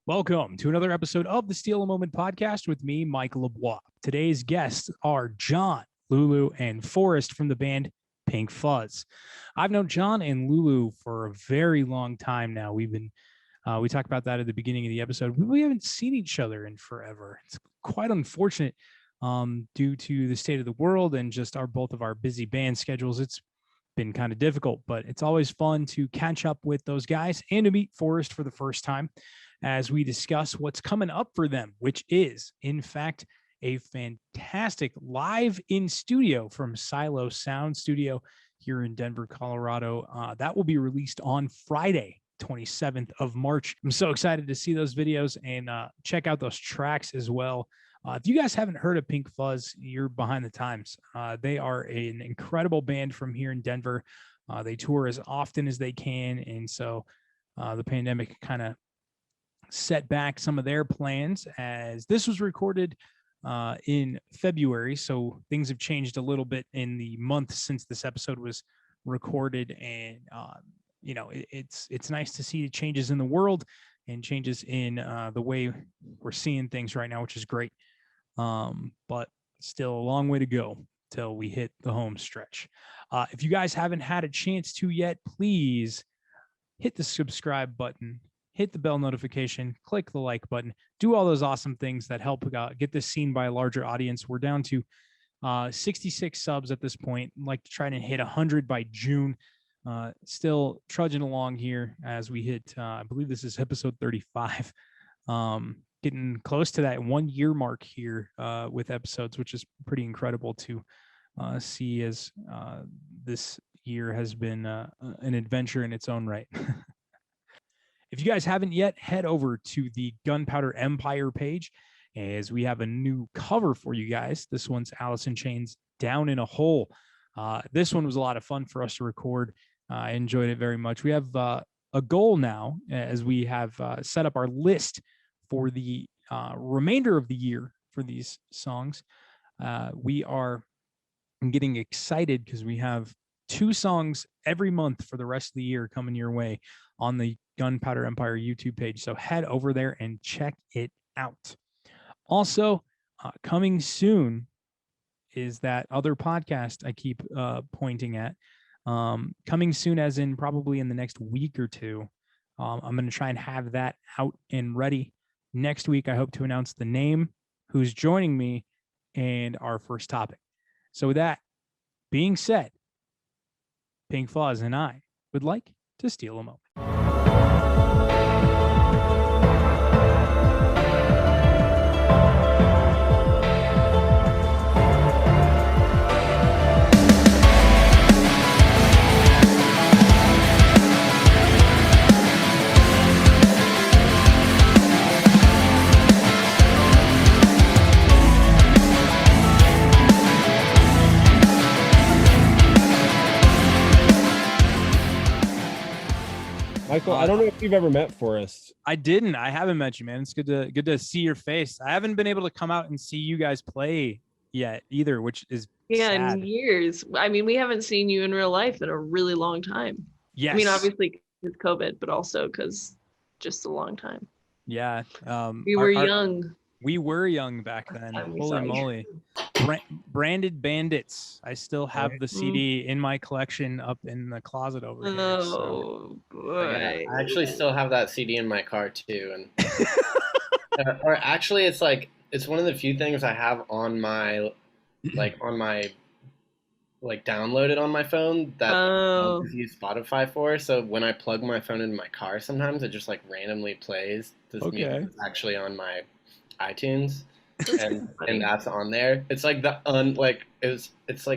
Welcome to another episode of the Steal a Moment podcast with me, Mike LeBois. Today's guests are John, LuLu, and Forrest from the band Pinkfuzz. I've known John and LuLu for a very long time now. We talked about that at the beginning of the episode. We haven't seen each other in forever. It's quite unfortunate due to the state of the world and just both of our busy band schedules. It's been kind of difficult, but it's always fun to catch up with those guys and to meet Forrest for the first time as we discuss what's coming up for them, which is, in fact, a fantastic live in studio from Silo Sound Studio here in Denver, Colorado. That will be released on Friday, 27th of March. I'm so excited to see those videos and check out those tracks as well. If you guys haven't heard of Pinkfuzz, you're behind the times. They are an incredible band from here in Denver. They tour as often as they can, and so the pandemic kind of set back some of their plans, as this was recorded in February. So things have changed a little bit in the month since this episode was recorded. And, it's nice to see changes in the world and changes in the way we're seeing things right now, which is great. But still a long way to go till we hit the home stretch. If you guys haven't had a chance to yet, please hit the subscribe button, hit the bell notification, click the like button, do all those awesome things that help get this seen by a larger audience. We're down to 66 subs at this point. I'd like to try to hit 100 by June. Still trudging along here as we hit, I believe this is episode 35. Getting close to that 1 year mark here with episodes, which is pretty incredible to see, as this year has been an adventure in its own right. If you guys haven't yet, head over to the Gunpowder Empire page, as we have a new cover for you guys. This one's Alice in Chains, Down in a Hole. This one was a lot of fun for us to record. I enjoyed it very much. We have a goal now, as we have set up our list for the remainder of the year for these songs. We are getting excited because we have 2 songs every month for the rest of the year coming your way on the Gunpowder Empire YouTube page. So head over there and check it out. Also, coming soon is that other podcast I keep pointing at. Coming soon, as in probably in the next week or two. I'm going to try and have that out and ready. Next week, I hope to announce the name, who's joining me, and our first topic. So with that being said, Pinkfuzz and I would like to steal a moment. Michael, I don't know if you've ever met Forrest. I didn't. I haven't met you, man. It's good to see your face. I haven't been able to come out and see you guys play yet either, which is sad. In years. I mean, we haven't seen you in real life in a really long time. Yes. I mean, obviously with COVID, but also because just a long time. Yeah. We were young. We were young back then. Holy moly. Branded Bandits. I still have the CD in my collection up in the closet over here. Oh, boy. I actually still have that CD in my car too. And or actually, it's one of the few things I have on my downloaded on my phone that I use Spotify for. So when I plug my phone into my car, sometimes it just randomly plays this music that's actually on my iTunes, and that's on there. It's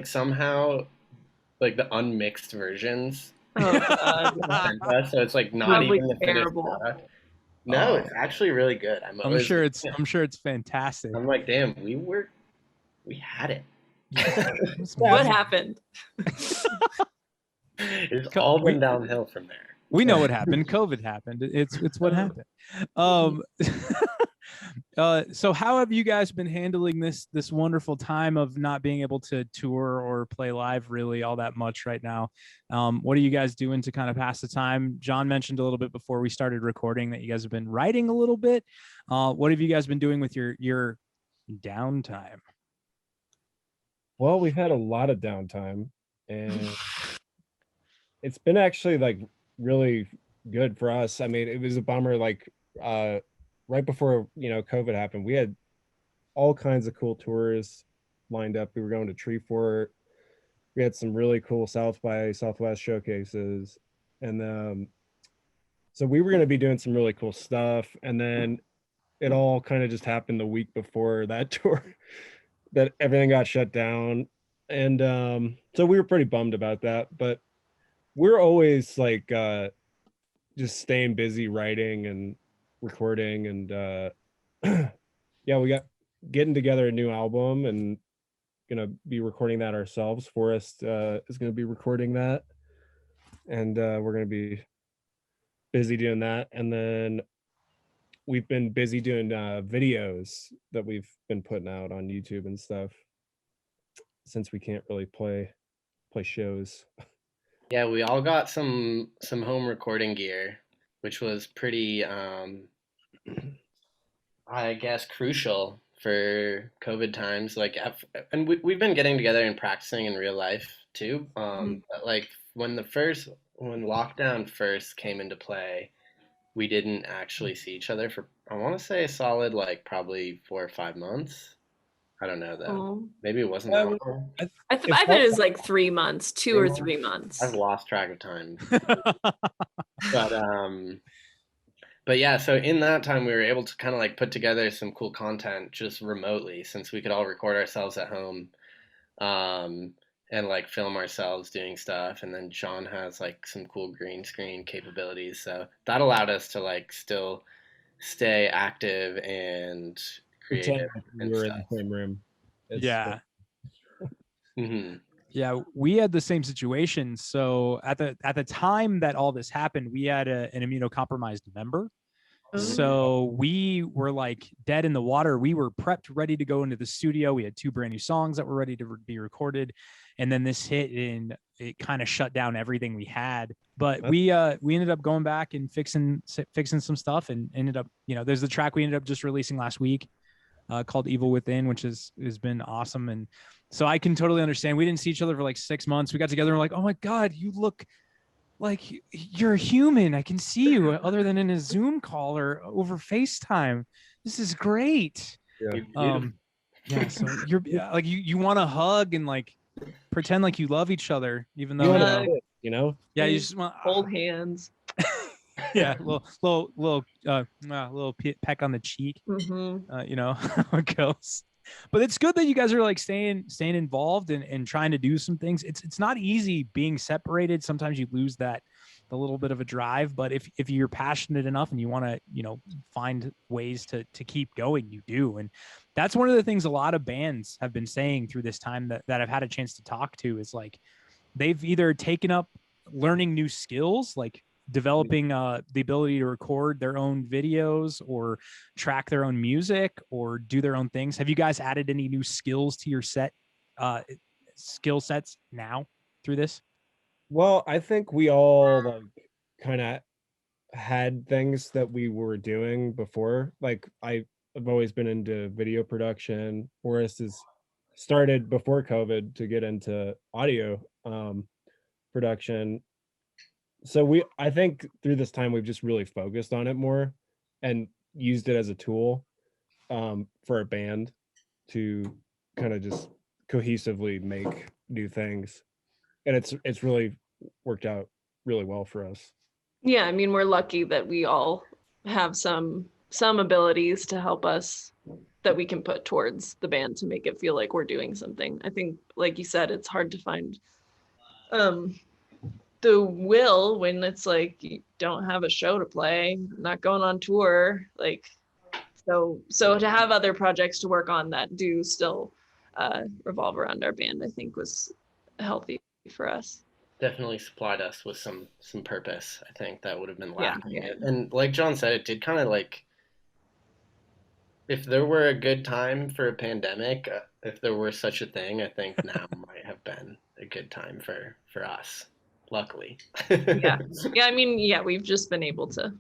somehow the unmixed versions. Oh God. So it's not probably even the finished product. No, it's actually really good. I'm sure it's fantastic. I'm like, damn, we had it. What happened? It's all been downhill from there. We know what happened. COVID happened. It's what happened. So how have you guys been handling this wonderful time of not being able to tour or play live really all that much right now? What are you guys doing to kind of pass the time? John mentioned a little bit before we started recording that you guys have been writing a little bit. What have you guys been doing with your downtime? Well, we've had a lot of downtime, and it's been actually like really good for us. I mean, it was a bummer, like right before COVID happened. We had all kinds of cool tours lined up. We were going to Treefort. We had some really cool South by Southwest showcases, and so we were going to be doing some really cool stuff. And then it all kind of just happened the week before that tour that everything got shut down, and so we were pretty bummed about that. But we're always like just staying busy writing and recording, and yeah, we got getting together a new album and gonna be recording that ourselves. Forrest is gonna be recording that, and we're gonna be busy doing that. And then we've been busy doing videos that we've been putting out on YouTube and stuff, since we can't really play shows. Yeah, we all got some home recording gear, which was pretty I guess crucial for COVID times. Like, and we've been getting together and practicing in real life too. But like when lockdown first came into play, we didn't actually see each other for, I want to say, a solid like probably 4 or 5 months. I don't know though. Oh. Maybe it wasn't that long. I bet it was like 3 months, 2 or 3 months. I've lost track of time. But yeah, so in that time we were able to kind of like put together some cool content just remotely, since we could all record ourselves at home, and like film ourselves doing stuff. And then John has like some cool green screen capabilities, so that allowed us to like still stay active and creative. Like we were in the same room. Yeah. Mm-hmm. Yeah, we had the same situation. So at the time that all this happened, we had an immunocompromised member. So we were like dead in the water. We were prepped, ready to go into the studio. We had 2 brand new songs that were ready to be recorded. And then this hit and it kind of shut down everything we had. But we ended up going back and fixing some stuff, and ended up, there's the track we ended up just releasing last week called Evil Within, which has been awesome. And so I can totally understand. We didn't see each other for like 6 months. We got together and we're like, oh my God, you look like you're a human. I can see you other than in a Zoom call or over FaceTime. This is great. Yeah. Yeah. So you're like, you want to hug and like pretend like you love each other, even though, yeah, you just want hold hands. Yeah, little peck on the cheek. How it goes. But it's good that you guys are like staying involved and trying to do some things. It's not easy being separated. Sometimes you lose the little bit of a drive, but if you're passionate enough and you want to, find ways to keep going, you do. And that's one of the things a lot of bands have been saying through this time that I've had a chance to talk to, is like they've either taken up learning new skills, like developing the ability to record their own videos or track their own music or do their own things. Have you guys added any new skills to your skill sets now through this? Well, I think we all like kind of had things that we were doing before. Like I've always been into video production. Forrest has started before COVID to get into audio production. So I think through this time we've just really focused on it more and used it as a tool for a band to kind of just cohesively make new things, and it's really worked out really well for us. Yeah, I mean, we're lucky that we all have some abilities to help us that we can put towards the band to make it feel like we're doing something. I think, like you said, it's hard to find the will when it's like you don't have a show to play, not going on tour, like so to have other projects to work on that do still revolve around our band, I think was healthy for us. Definitely supplied us with some purpose. I think that would have been lacking. Yeah. And like John said, it did kind of like if there were a good time for a pandemic, if there were such a thing, I think now might have been a good time for us. Luckily. Yeah. Yeah. I mean, yeah, we've just been able to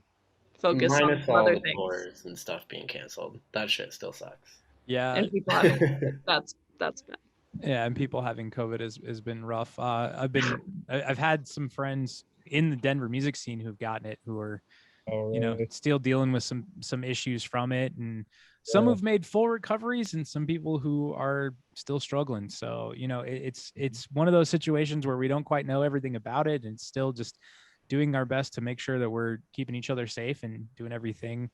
focus on Minus some all other the things. tours and stuff being canceled. That shit still sucks. Yeah. And people having COVID. That's bad. Yeah, and people having COVID has been rough. I've had some friends in the Denver music scene who've gotten it, who are, you know, still dealing with some issues from it, and some who've made full recoveries, and some people who are still struggling. So, you know, it's one of those situations where we don't quite know everything about it, and still just doing our best to make sure that we're keeping each other safe and doing everything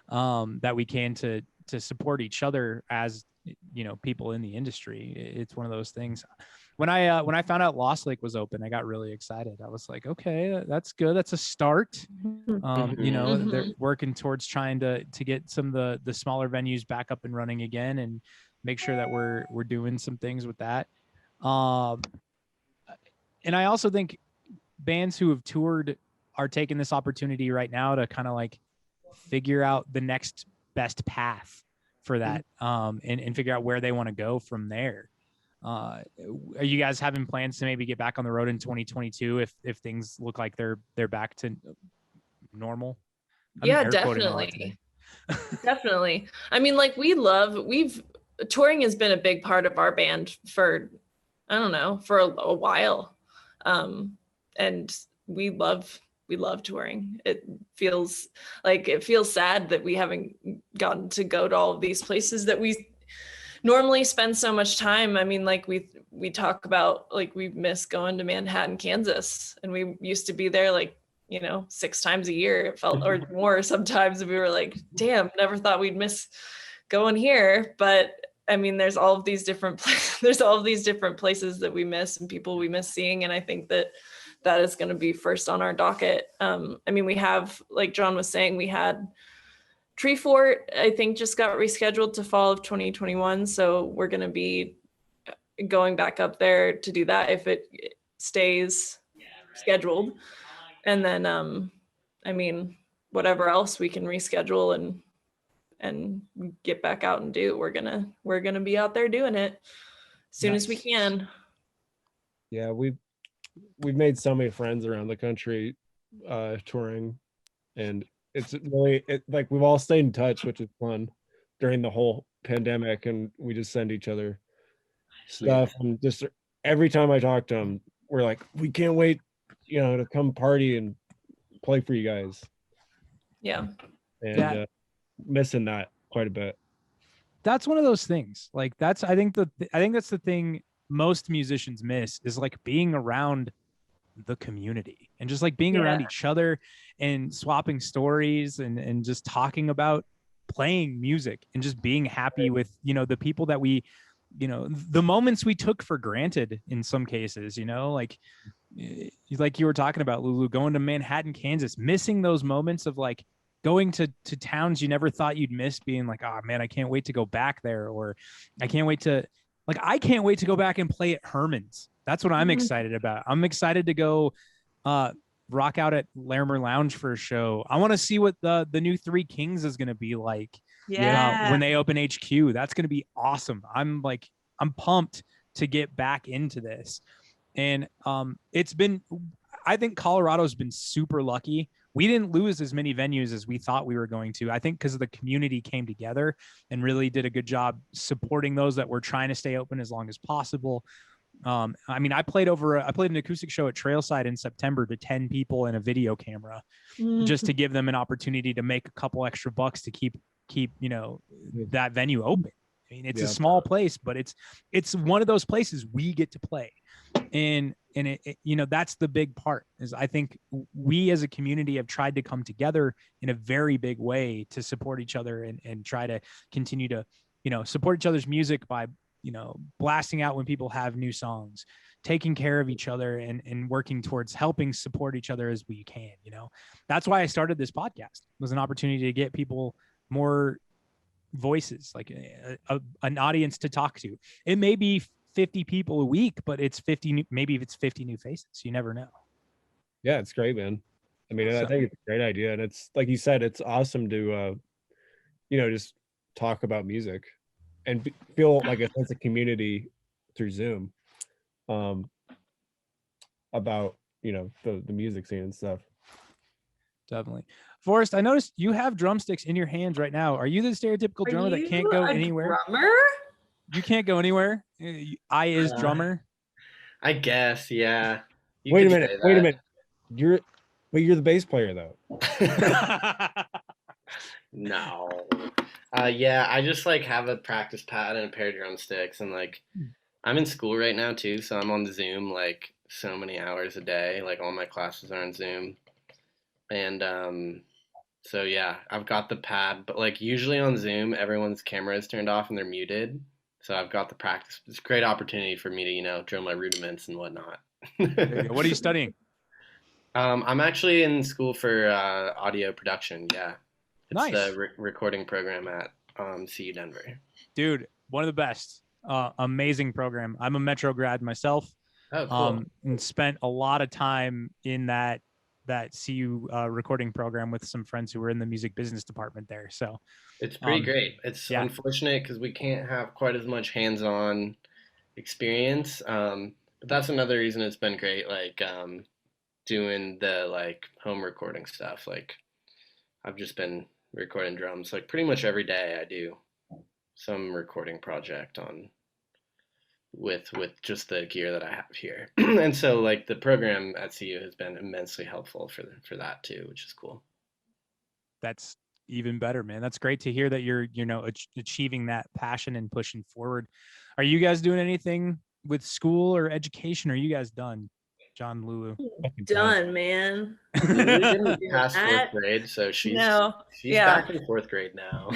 that we can to support each other as, you know, people in the industry. It's one of those things. When I found out Lost Lake was open, I got really excited. I was like, okay, that's good. That's a start. You know, they're working towards trying to get some of the smaller venues back up and running again, and make sure that we're doing some things with that. And I also think bands who have toured are taking this opportunity right now to kind of like figure out the next best path for that, and figure out where they want to go from there. Are you guys having plans to maybe get back on the road in 2022 if things look like they're back to normal? Yeah, definitely. Definitely. I mean, like touring has been a big part of our band for, I don't know, for a while. And we love touring. It feels sad that we haven't gotten to go to all of these places that we normally spend so much time. I mean, like we talk about, like, we miss going to Manhattan, Kansas, and we used to be there, like, you know, 6 times a year, it felt, or more sometimes. We were like, damn, never thought we'd miss going here. But I mean, there's all of these different places that we miss and people we miss seeing. And I think that is going to be first on our docket. I mean, we have, like John was saying, we had Tree Fort, I think, just got rescheduled to fall of 2021. So we're going to be going back up there to do that if it stays scheduled. And then, I mean, whatever else we can reschedule and get back out and do, we're gonna be out there doing it as soon as we can. Yeah, we've made so many friends around the country touring, and it's really like we've all stayed in touch, which is fun during the whole pandemic, and we just send each other stuff. And just every time I talk to them, we're like, we can't wait, you know, to come party and play for you guys. Yeah. And missing that quite a bit. That's one of those things. Like I think that's the thing most musicians miss, is like being around the community and just like being around each other and swapping stories and just talking about playing music and just being happy with, you know, the people that we, you know, the moments we took for granted in some cases, you know, like you were talking about, LuLu, going to Manhattan, Kansas, missing those moments of like going to towns you never thought you'd miss, being like, oh man, I can't wait to go back there. Or I can't wait to go back and play at Herman's. That's what I'm excited about. I'm excited to go rock out at Larimer Lounge for a show. I want to see what the new Three Kings is going to be like when they open HQ. That's going to be awesome. I'm pumped to get back into this. And I think Colorado's been super lucky. We didn't lose as many venues as we thought we were going to. I think because the community came together and really did a good job supporting those that were trying to stay open as long as possible. I mean, I played an acoustic show at Trailside in September to 10 people and a video camera, just to give them an opportunity to make a couple extra bucks to keep, you know, that venue open. I mean, it's a small place, but it's one of those places we get to play. And it, you know, that's the big part, is I think we as a community have tried to come together in a very big way to support each other and try to continue to, you know, support each other's music by, you know, blasting out when people have new songs, taking care of each other and working towards helping support each other as we can. You know, that's why I started this podcast. It was an opportunity to get people more voices, like an audience to talk to. It may be 50 people a week, but it's 50, maybe if it's 50 new faces, you never know. Yeah, it's great, man. I mean, I think it's a great idea. And it's like you said, it's awesome to, you know, just talk about music and feel like a sense of community through Zoom, about the music scene and stuff. Definitely. Forrest, I noticed you have drumsticks in your hands right now. Are you the stereotypical drummer that can't go anywhere? Drummer? You can't go anywhere. I is drummer. I guess, yeah. Wait a minute. You're the bass player though. No. Yeah, I just like have a practice pad and a pair of drumsticks, and like I'm in school right now too, so I'm on Zoom like so many hours a day. Like all my classes are on Zoom. And so yeah, I've got the pad, but like usually on Zoom everyone's camera is turned off and they're muted. So I've got the practice. It's a great opportunity for me to, drill my rudiments and whatnot. There you go. What are you studying? I'm actually in school for audio production. Yeah. It's nice. the recording program at CU Denver. Dude, one of the best. Amazing program. I'm a Metro grad myself. Oh, cool. And spent a lot of time in that CU recording program with some friends who were in the music business department there. So it's pretty great. It's unfortunate because we can't have quite as much hands-on experience. But that's another reason it's been great. Like doing the like home recording stuff. Like I've just been recording drums like pretty much every day. I do some recording project with just the gear that I have here. And so like the program at CU has been immensely helpful for that too, which is cool. That's even better, man. That's great to hear that you're achieving that passion and pushing forward. Are you guys doing anything with school or education? Or are you guys done? John, LuLu. Done, man. LuLu didn't pass fourth grade, so she's back in fourth grade now.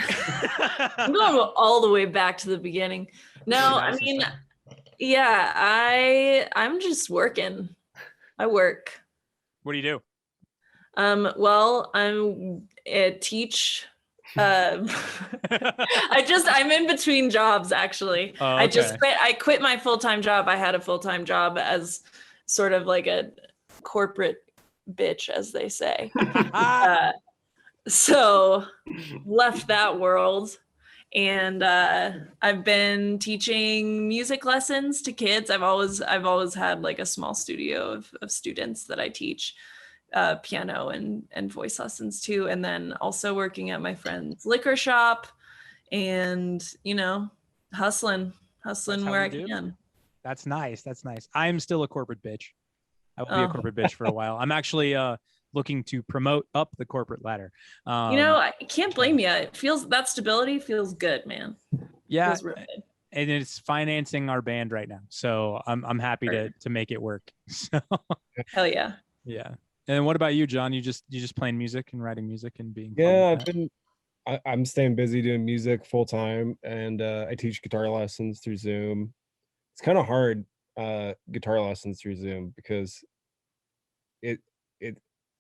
I'm going all the way back to the beginning. No, I mean, yeah, I'm just working. I work. What do you do? Well, I'm a teach. I'm in between jobs actually. Oh, okay. I quit my full-time job. I had a full-time job as sort of like a corporate bitch, as they say. So left that world, and I've been teaching music lessons to kids. I've always had like a small studio of students that I teach piano and voice lessons too, and then also working at my friend's liquor shop, and hustling where I can. That's nice. I'm still a corporate bitch. I will be a corporate bitch for a while. I'm actually looking to promote up the corporate ladder. I can't blame you. It feels, that stability feels good, man. Yeah. Feels real good. And it's financing our band right now. So I'm happy to make it work. So hell yeah. Yeah. And what about you, John? You just playing music and writing music and being I'm staying busy doing music full time, and I teach guitar lessons through Zoom. It's kind of hard guitar lessons through Zoom because it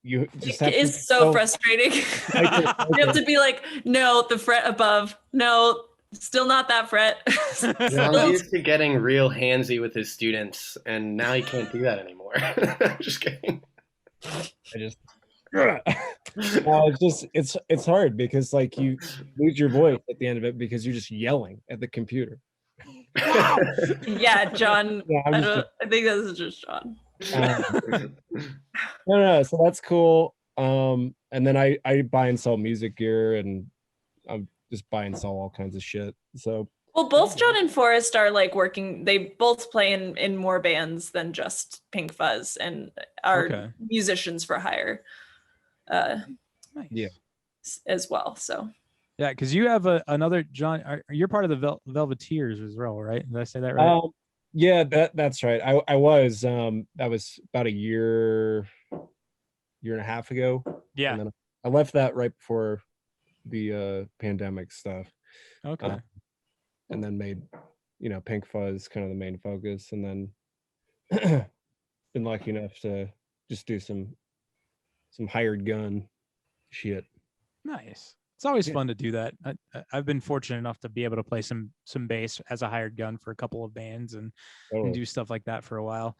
is so frustrating. You have to be like, no, the fret above, no, still not that fret. John's used to getting real handsy with his students, and now he can't do that anymore. I'm just kidding. It's hard because like you lose your voice at the end of it because you're just yelling at the computer. Yeah, John. Yeah, I think this is just John. No, so that's cool. And then I buy and sell music gear, and I'm just buy and sell all kinds of shit. So well, both John and Forrest are like working. They both play in more bands than just Pinkfuzz, and are musicians for hire. Yeah, as well. So yeah, because you have another John. You're part of the Velveteers as well, right? Did I say that right? Yeah, that's right. I was that was about a year and a half ago. Yeah, and then I left that right before the pandemic stuff. Okay. And then made Pinkfuzz kind of the main focus, and then been lucky enough to just do some hired gun shit. Nice. It's always fun to do that. I've been fortunate enough to be able to play some bass as a hired gun for a couple of bands and do stuff like that for a while.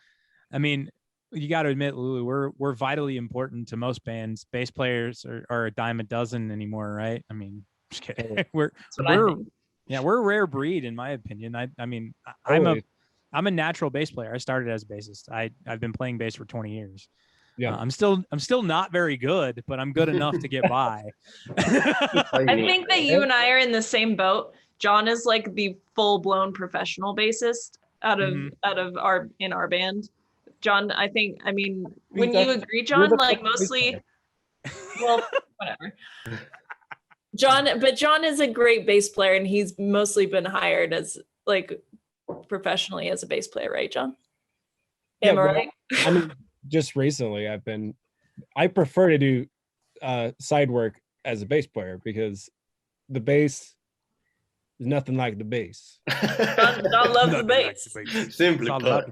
I mean, you got to admit, LuLu, we're vitally important to most bands. Bass players are a dime a dozen anymore, right? I mean, Just kidding. We're what we're a rare breed in my opinion. I mean, Totally. I'm a natural bass player. I started as a bassist. I've been playing bass for 20 years. Yeah. I'm still not very good, but I'm good enough to get by. I think that you and I are in the same boat. John is like the full-blown professional bassist out of our band. John, I mean, wouldn't you agree, John? Like mostly, well, whatever. John is a great bass player, and he's mostly been hired as like professionally as a bass player, right, John? Am I right? I mean, just recently I prefer to do side work as a bass player because the bass is nothing like the bass. John loves the bass. Simply put.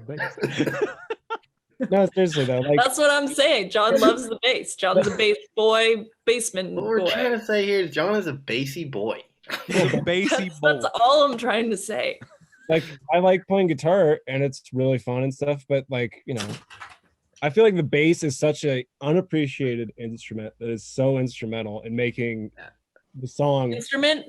No, seriously though, like That's what I'm saying. John loves the bass. John's a bass boy, bassman What we're boy. trying to say here is John is a bassy boy. He's a bassy boy. That's all I'm trying to say. like I like playing guitar and it's really fun and stuff, but like, you know, I feel like the bass is such a unappreciated instrument that is so instrumental in making the song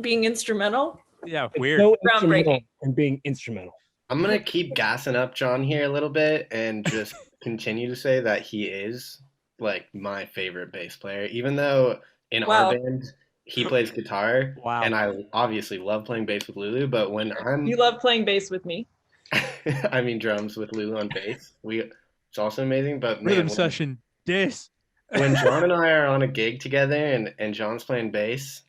Being instrumental. Yeah, it's weird. so instrumental Groundbreaking. and being instrumental. I'm gonna keep gassing up John here a little bit and just continue to say that he is like my favorite bass player, even though in our band he plays guitar. Wow. And I obviously love playing bass with LuLu, but when You love playing bass with me. I mean drums with LuLu on bass, it's also amazing. But Rhythm man, session. This. when John and I are on a gig together and John's playing bass,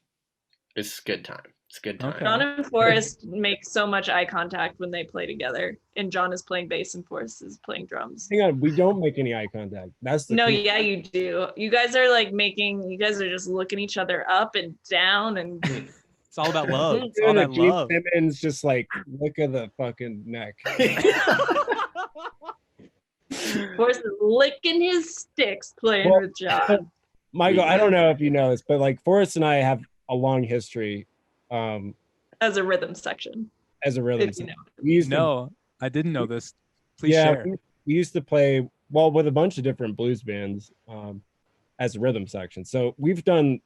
it's a good time. It's a good time. Okay. John and Forrest make so much eye contact when they play together, and John is playing bass and Forrest is playing drums. Hang on, we don't make any eye contact. That's the No, thing. yeah, you do. You guys are just looking each other up and down, and It's all about love. It's Doing all a that Gene love. Simmons just like look at the fucking neck. Forrest is licking his sticks playing Well, with John. Michael, I don't know if you know this, but like Forrest and I have a long history As a rhythm section. as a rhythm. If you know. We used to, No, I didn't know this. Please yeah, share. we used to play well with a bunch of different blues bands as a rhythm section. So we've done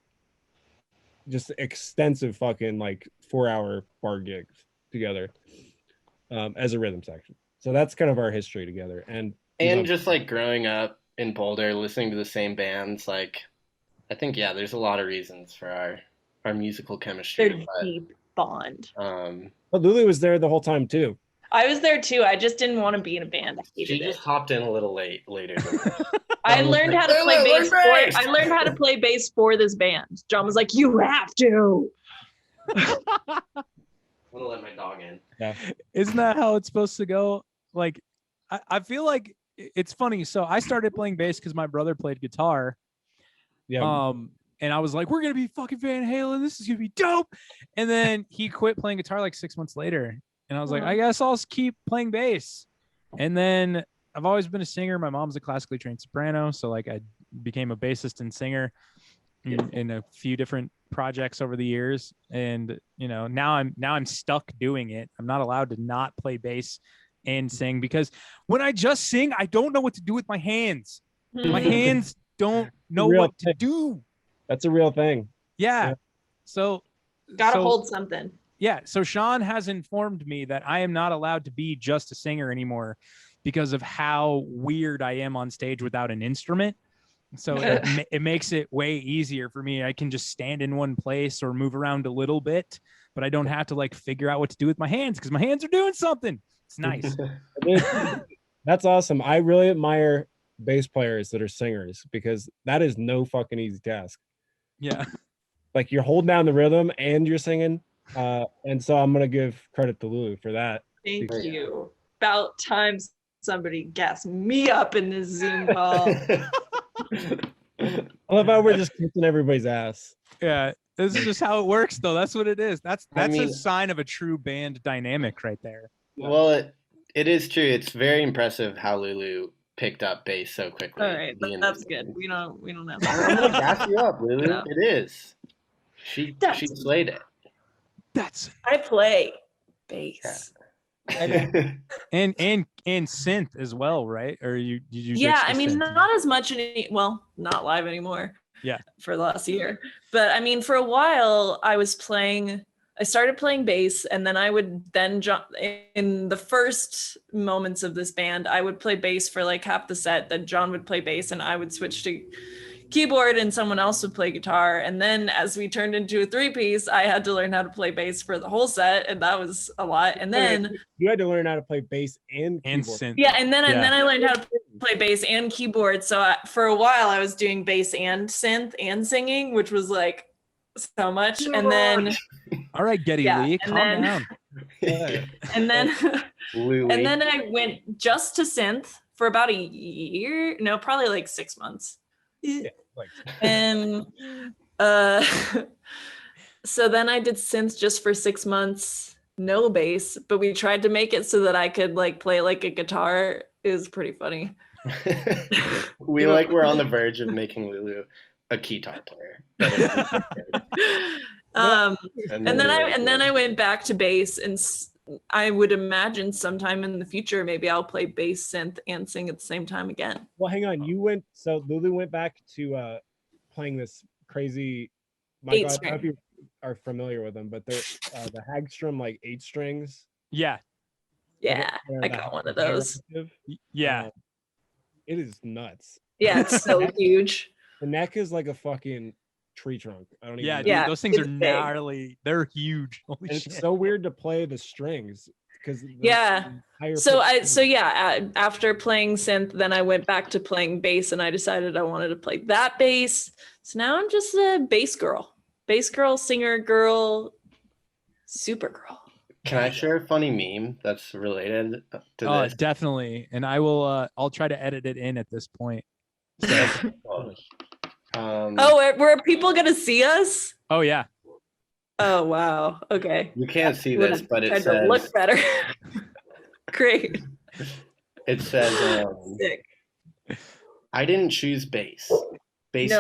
just extensive fucking like 4-hour bar gigs together as a rhythm section. So that's kind of our history together. And just like growing up in Boulder, listening to the same bands, like I think there's a lot of reasons for our musical chemistry. Their deep bond. but LuLu was there the whole time too. I was there too. I just didn't want to be in a band. I hated She just it. hopped in a little later. I learned how to play Lulu, bass. we're great. I learned how to play bass for this band. John was like, "You have to." I'm gonna let my dog in. Yeah. Isn't that how it's supposed to go? Like, I feel like it's funny. So I started playing bass because my brother played guitar. Yeah. And I was like, we're gonna be fucking Van Halen. This is gonna be dope. And then he quit playing guitar like 6 months later. And I was like, I guess I'll keep playing bass. And then I've always been a singer. My mom's a classically trained soprano, so like I became a bassist and singer in a few different projects over the years. And now I'm stuck doing it. I'm not allowed to not play bass and sing because when I just sing, I don't know what to do with my hands. My hands don't know what to do. That's a real thing. Yeah. So Gotta hold something. Yeah. So Sean has informed me that I am not allowed to be just a singer anymore because of how weird I am on stage without an instrument. So it makes it way easier for me. I can just stand in one place or move around a little bit, but I don't have to like figure out what to do with my hands because my hands are doing something. It's nice. That's awesome. I really admire bass players that are singers because that is no fucking easy task. Yeah. Like you're holding down the rhythm and you're singing. And so I'm gonna give credit to LuLu for that. Thank you. About time somebody gassed me up in this Zoom call. I love how we're just kicking everybody's ass. Yeah. This is just how it works though. That's what it is. That's I mean, a sign of a true band dynamic right there. Well, it is true. It's very impressive how LuLu picked up bass so quickly. All right, that's good. We don't have I'm gonna gas you up, LuLu. No. It is. She slayed it. I play bass. and synth as well, right? Or did you Yeah, ditch the I mean synth? not as much not live anymore. for the last year. But I mean, for a while I started playing bass, and then I would then jump in the first moments of this band, I would play bass for like half the set, then John would play bass and I would switch to keyboard and someone else would play guitar. And then as we turned into a 3-piece, I had to learn how to play bass for the whole set, and that was a lot. And then you had to learn how to play bass and keyboard. synth. Yeah, and then I learned how to play bass and keyboard. So for a while I was doing bass and synth and singing, which was like so much. And then all right, Getty Lee, calm down. And then I went just to synth for about a year. No, probably like 6 months. Yeah, and so then I did synth just for 6 months, no bass, but we tried to make it so that I could like play like a guitar. It was pretty funny. We're on the verge of making LuLu a guitar player. And then I went back to bass, and I would imagine sometime in the future maybe I'll play bass, synth, and sing at the same time again. Well, hang on. LuLu went back to playing this crazy. I don't know if you are familiar with them, but they're the Hagstrom like 8 strings. Yeah. Yeah, I got one of those. Yeah. It is nuts. Yeah, it's so huge. The neck is like a fucking tree trunk. I don't even know. Dude, those things are gnarly. They're huge. Holy shit. It's so weird to play the strings because after playing synth, then I went back to playing bass, and I decided I wanted to play that bass. So now I'm just a bass girl, singer girl, super girl. Can I share a funny meme that's related to this? Definitely. And I will I'll try to edit it in at this point. So. Were people gonna see us? Oh yeah. Oh wow. Okay. You can't see this, but it says to look better. Great. It says Sick. I didn't choose bass. Bass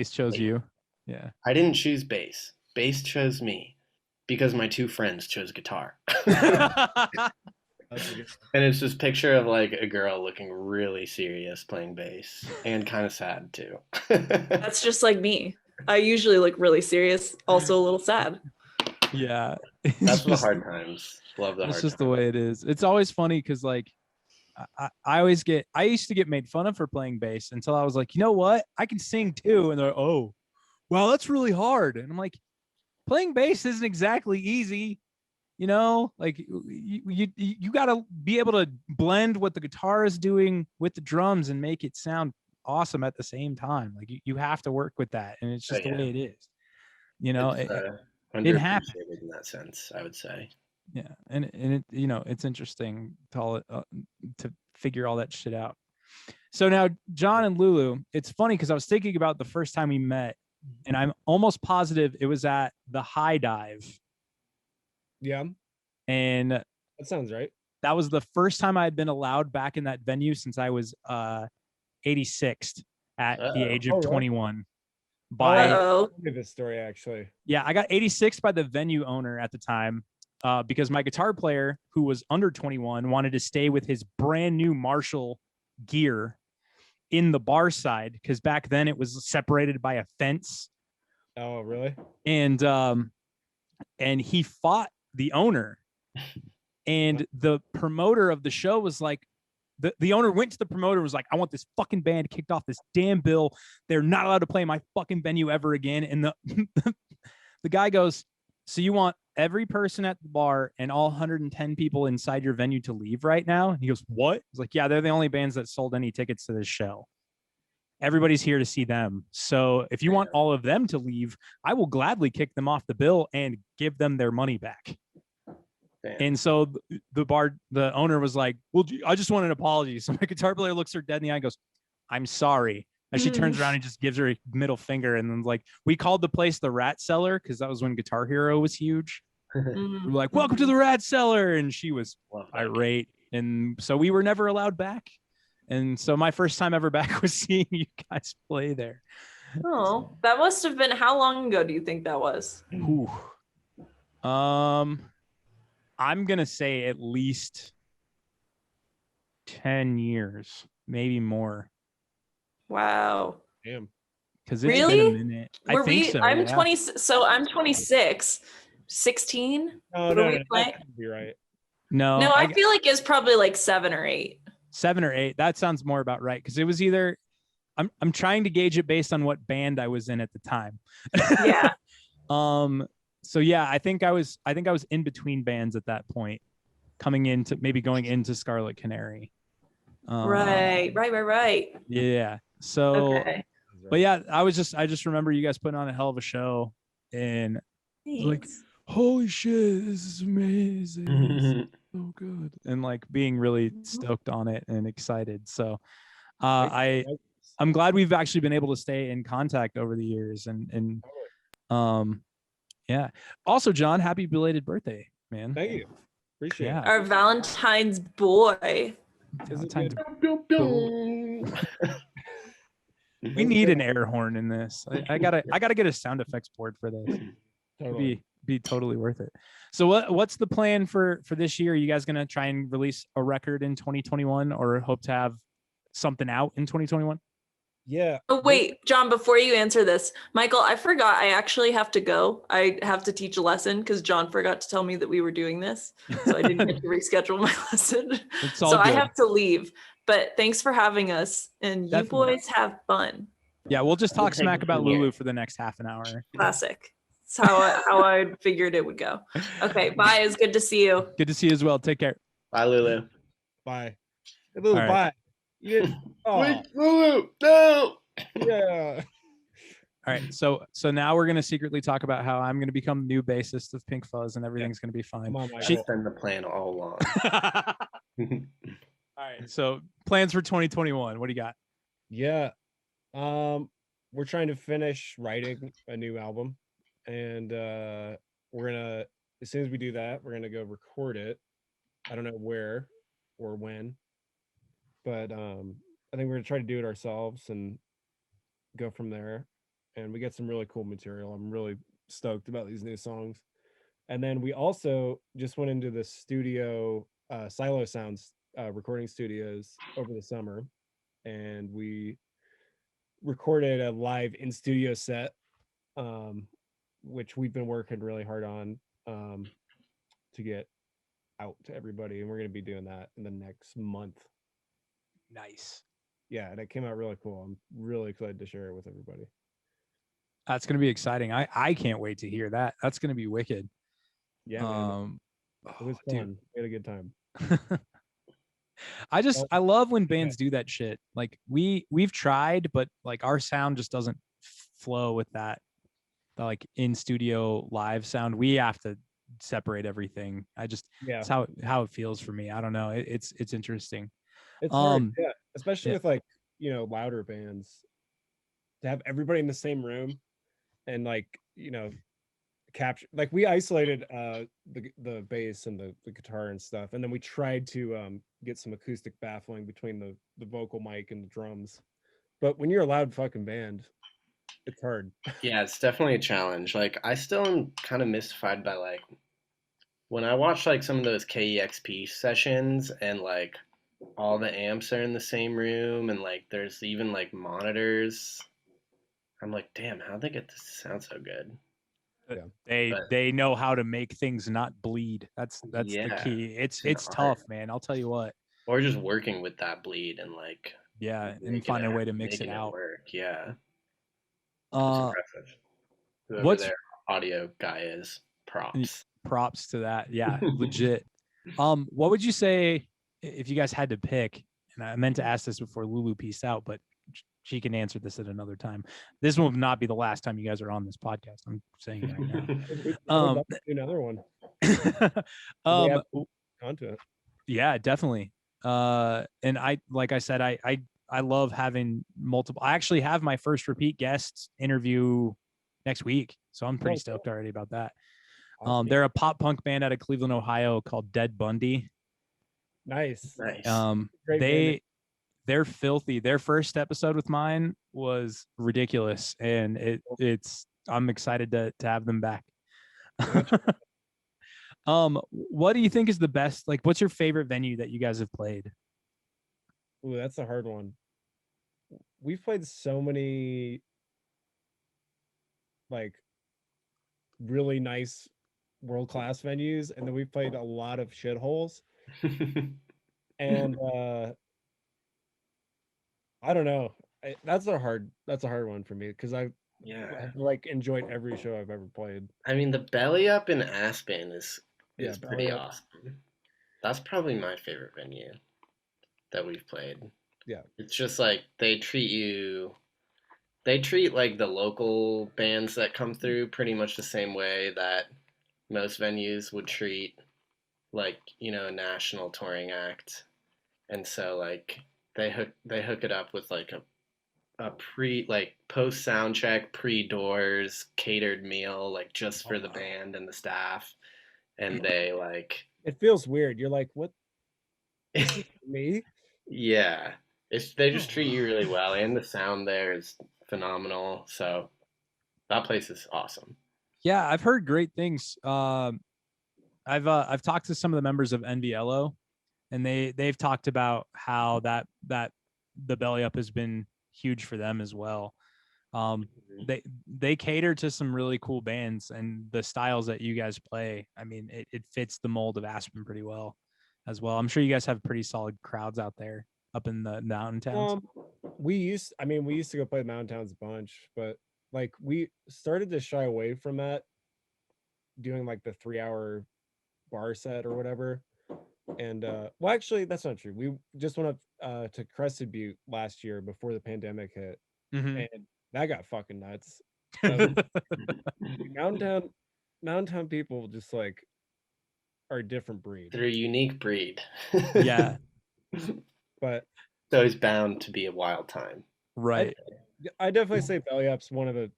chose you. Yeah. I didn't choose bass. Bass chose me because my 2 friends chose guitar. And it's this picture of like a girl looking really serious playing bass and kind of sad too. That's just like me. I usually look really serious, also a little sad. Yeah. That's the hard times. Love the hard times. It's just the way it is. It's always funny because like I used to get made fun of for playing bass until I was like, you know what? I can sing too. And they're like, oh, well, that's really hard. And I'm like, playing bass isn't exactly easy. You know, like you got to be able to blend what the guitar is doing with the drums and make it sound awesome at the same time. Like you have to work with that, and it's just the way it is. You know, it happens in that sense, I would say. Yeah, and it it's interesting to figure all that shit out. So now, John and LuLu, it's funny because I was thinking about the first time we met, and I'm almost positive it was at the High Dive. Yeah. And that sounds right. That was the first time I had been allowed back in that venue since I was 86th at the age of 21. This story actually. Yeah, I got 86 by the venue owner at the time because my guitar player, who was under 21, wanted to stay with his brand new Marshall gear in the bar side because back then it was separated by a fence. Oh, really? And he fought the owner, and the promoter of the show was like, the owner went to the promoter, was like, I want this fucking band kicked off this damn bill. They're not allowed to play my fucking venue ever again. And the guy goes, so you want every person at the bar and all 110 people inside your venue to leave right now? And he goes, what? He's like, yeah, they're the only bands that sold any tickets to this show. Everybody's here to see them. So if you want all of them to leave, I will gladly kick them off the bill and give them their money back. Damn. And so the owner was like, well, I just want an apology. So my guitar player looks her dead in the eye and goes, I'm sorry. And she turns around and just gives her a middle finger. And then like, we called the place the Rat Cellar because that was when Guitar Hero was huge. We were like, welcome to the Rat Cellar. And she was irate. And so we were never allowed back. And so my first time ever back was seeing you guys play there. Oh, that must have been, how long ago do you think that was? Ooh. I'm going to say at least 10 years, maybe more. Wow. Damn. Because it's been a Really? minute. Were I think we? so. I'm yeah. 20. So I'm 26. 16. No, Were no, we no, playing? that can't be right. No, No, I feel like it's probably like 7 or 8. 7 or 8. That sounds more about right. Because it was either I'm trying to gauge it based on what band I was in at the time. Yeah. So yeah, I think I was in between bands at that point, going into Scarlet Canary. Right. Yeah. So Okay. but yeah, I just remember you guys putting on a hell of a show, and like, Thanks. holy shit, this is amazing. This is so good. And like being really stoked on it and excited. So I'm glad we've actually been able to stay in contact over the years, and yeah. Also, John, happy belated birthday, man. Thank you. Appreciate it. Our Valentine's boy. Valentine's We need an air horn in this. I gotta get a sound effects board for this. Totally. Be totally worth it. So what's the plan for this year? Are you guys gonna try and release a record in 2021, or hope to have something out in 2021? Yeah. Oh, wait, John, before you answer this, Michael, I forgot I actually have to go. I have to teach a lesson because John forgot to tell me that we were doing this. So I didn't get to reschedule my lesson. It's all So I good. have to leave. But thanks for having us. And Definitely. you boys have fun. Yeah, we'll just talk take smack it about from here. LuLu for the next half an hour. Classic. That's how I figured it would go. Okay, bye. It's good to see you. Good to see you as well. Take care. Bye, Lulu. Bye. Hey, Lulu, All right. bye. Yeah. Oh, Wait, Lulu, no. yeah. All right, so now we're gonna secretly talk about how I'm gonna become new bassist of Pinkfuzz, and everything's gonna be fine. Come on, That's Michael. been the plan all along. All right, so plans for 2021. What do you got? Yeah. We're trying to finish writing a new album, and we're gonna, as soon as we do that, we're gonna go record it. I don't know where or when, but I think we're gonna try to do it ourselves and go from there. And we get some really cool material. I'm really stoked about these new songs. And then we also just went into the studio, Silo Sounds recording studios over the summer, and we recorded a live in studio set, which we've been working really hard on to get out to everybody, and we're going to be doing that in the next month. Nice. Yeah, and it came out really cool. I'm really excited to share it with everybody. That's gonna be exciting. I can't wait to hear that. That's gonna be wicked. Yeah, man. It was dude. fun. We had a good time. I love when bands do that shit. Like we've tried, but like our sound just doesn't flow with that, the like in studio live sound. We have to separate everything. It's how it feels for me. I don't know. It's interesting. It's hard, yeah, especially with like, louder bands, to have everybody in the same room and like, capture, like we isolated the bass and the guitar and stuff, and then we tried to get some acoustic baffling between the vocal mic and the drums. But when you're a loud fucking band, it's hard. Yeah, it's definitely a challenge. Like, I still am kind of mystified by like when I watch like some of those KEXP sessions and like all the amps are in the same room and like there's even like monitors. I'm like, damn, how'd they get this to sound so good? They know how to make things not bleed. That's the key. It's tough, man. I'll tell you what. Or just working with that bleed and like and find a way to mix it out. Work. Yeah. That's impressive. Whoever their audio guy is, props to that. Yeah, legit. What would you say if you guys had to pick? And I meant to ask this before LuLu peaced out, but she can answer this at another time. This will not be the last time you guys are on this podcast. I'm saying it right now. Another one. Content. Yeah, definitely. And like I said, I love having multiple. I actually have my first repeat guest interview next week, so I'm pretty stoked already about that. Awesome. They're a pop punk band out of Cleveland, Ohio called Dead Bundy. Nice. They're filthy. Their first episode with mine was ridiculous, and I'm excited to have them back. What do you think is the best? Like, what's your favorite venue that you guys have played? Ooh, that's a hard one. We've played so many like really nice world-class venues, and then we played a lot of shitholes. And I don't know. That's a hard one for me because I've like enjoyed every show I've ever played. I mean, the Belly Up in Aspen is pretty Belly Up. awesome. That's probably my favorite venue that we've played. Yeah. It's just like they treat like the local bands that come through pretty much the same way that most venues would treat like, you know, a national touring act. And so like they hook it up with like a post sound check, pre-doors, catered meal, like just for the band and the staff. And they like, it feels weird. You're like, what? Me? Yeah. They just treat you really well, and the sound there is phenomenal. So that place is awesome. Yeah, I've heard great things. I've talked to some of the members of NVLO, and they've talked about how that the Belly Up has been huge for them as well. They cater to some really cool bands, and the styles that you guys play, I mean, it fits the mold of Aspen pretty well as well. I'm sure you guys have pretty solid crowds out there up in the mountain towns. We used to go play the mountain towns a bunch, but like we started to shy away from that, doing like the 3-hour bar set or whatever. And well, actually that's not true. We just went up to Crested Butte last year before the pandemic hit. And that got fucking nuts. Mountain people just like are a different breed. They're a unique breed. Yeah. But so it's bound to be a wild time. Right. I definitely say Belly Up's one of the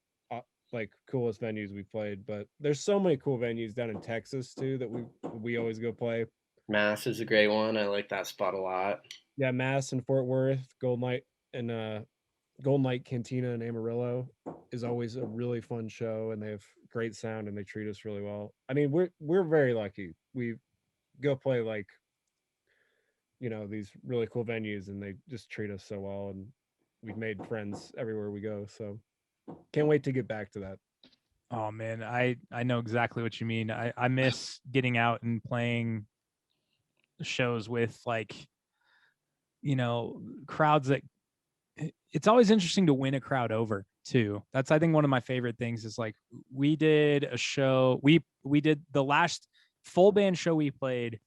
like coolest venues we played, but there's so many cool venues down in Texas too that we always go play. Mass is a great one. I like that spot a lot. Yeah, Mass in Fort Worth, Golden Light Cantina in Amarillo is always a really fun show, and they have great sound and they treat us really well. I mean, we're very lucky. We go play like, you know, these really cool venues, and they just treat us so well, and we've made friends everywhere we go. So can't wait to get back to that. Oh man, I know exactly what you mean. I miss getting out and playing shows with, like, you know, crowds that it's always interesting to win a crowd over too. That's, I think, one of my favorite things is like we did a show. We did the last full band show we played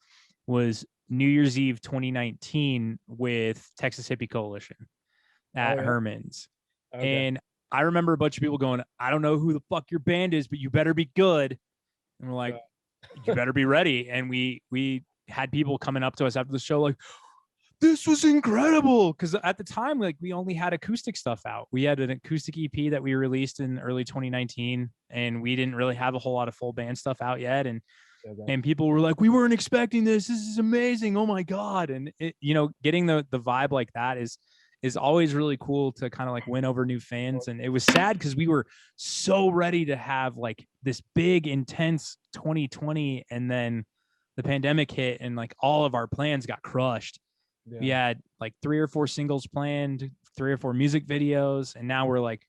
was New Year's Eve 2019 with Texas Hippie Coalition at Herman's. Okay. And I remember a bunch of people going, I don't know who the fuck your band is, but you better be good. And we're like, you better be ready. And we had people coming up to us after the show like, this was incredible. Because at the time, like, we only had acoustic stuff out. We had an acoustic EP that we released in early 2019, and we didn't really have a whole lot of full band stuff out yet. And people were like, we weren't expecting this. This is amazing. Oh my God. And it, you know, getting the vibe like that is always really cool to kind of like win over new fans. And it was sad because we were so ready to have like this big, intense 2020. And then the pandemic hit and like all of our plans got crushed. Yeah. We had like 3 or 4 singles planned, 3 or 4 music videos. And now we're like,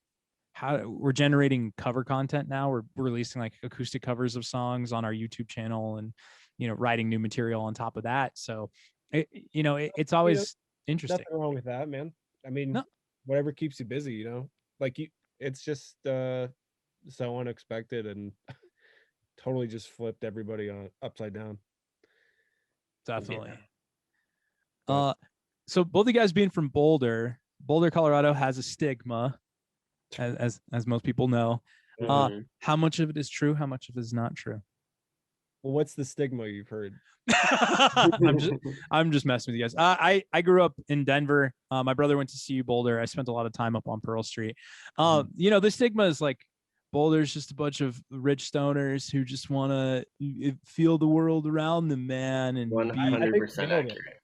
we're generating cover content now. We're releasing like acoustic covers of songs on our YouTube channel and, you know, writing new material on top of that. So, it's always interesting. Nothing wrong with that, man. I mean, whatever keeps you busy, you know, like it's just so unexpected and totally just flipped everybody upside down. Definitely. Yeah. So both of you guys being from Boulder, Colorado has a stigma, as most people know. How much of it is true? How much of it is not true? Well, what's the stigma you've heard? I'm just messing with you guys. I grew up in Denver. My brother went to CU Boulder. I spent a lot of time up on Pearl Street. You know, the stigma is like Boulder's just a bunch of rich stoners who just want to feel the world around them, man. And 100% accurate.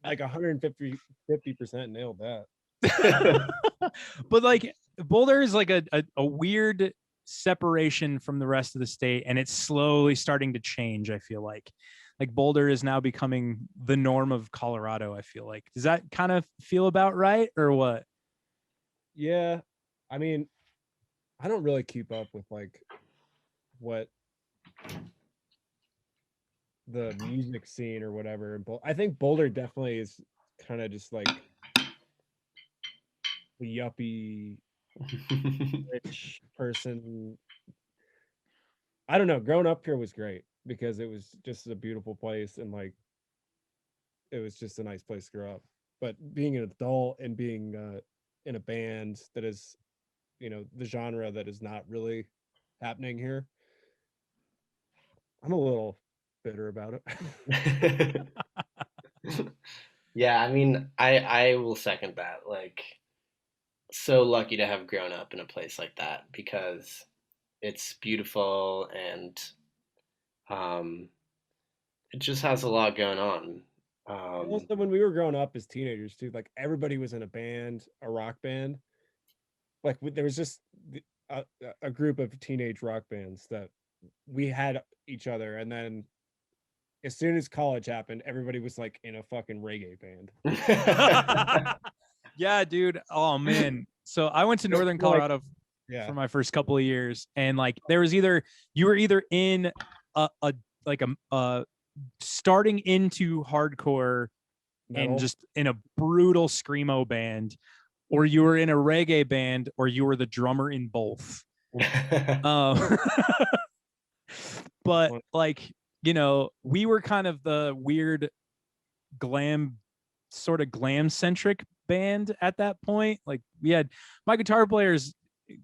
Like 150% nailed that. But like Boulder is like a weird separation from the rest of the state, and it's slowly starting to change. I feel like Boulder is now becoming the norm of Colorado. I feel like, does that kind of feel about right or what? Yeah, I mean, I don't really keep up with like what the music scene or whatever. I think Boulder definitely is kind of just like the yuppie rich person. I don't know. Growing up here was great because it was just a beautiful place and like it was just a nice place to grow up. But being an adult and being in a band that is, the genre that is not really happening here, I'm a little bitter about it. Yeah, I mean, I will second that. Like, so lucky to have grown up in a place like that because it's beautiful and um, it just has a lot going on. Also, when we were growing up as teenagers too, like everybody was in a band, a rock band. Like there was just a group of teenage rock bands that we had each other, and then as soon as college happened, everybody was like in a fucking reggae band. Yeah, dude. Oh man. So I went to Northern Colorado for my first couple of years, and like there was you were either in a starting into hardcore Metal. and just in a brutal screamo band, or you were in a reggae band, or you were the drummer in both. But like, we were kind of the weird sort of glam centric band at that point. Like we had my guitar players,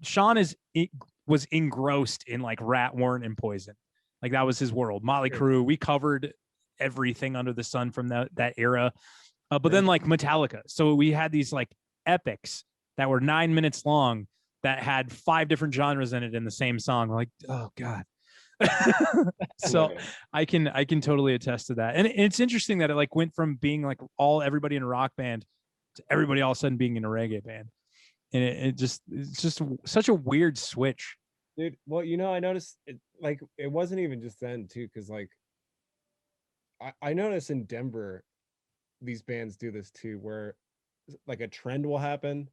Sean was engrossed in like Rat, Warrant, and Poison. Like that was his world. Motley Crue. We covered everything under the sun from that era. But then like Metallica. So we had these like epics that were 9 minutes long that had 5 different genres in it in the same song. Like, oh God. So I can totally attest to that. And it's interesting that it like went from being like everybody in a rock band to everybody all of a sudden being in a reggae band. And it's just such a weird switch. Dude, well, I noticed it wasn't even just then too, because like I noticed in Denver these bands do this too, where like a trend will happen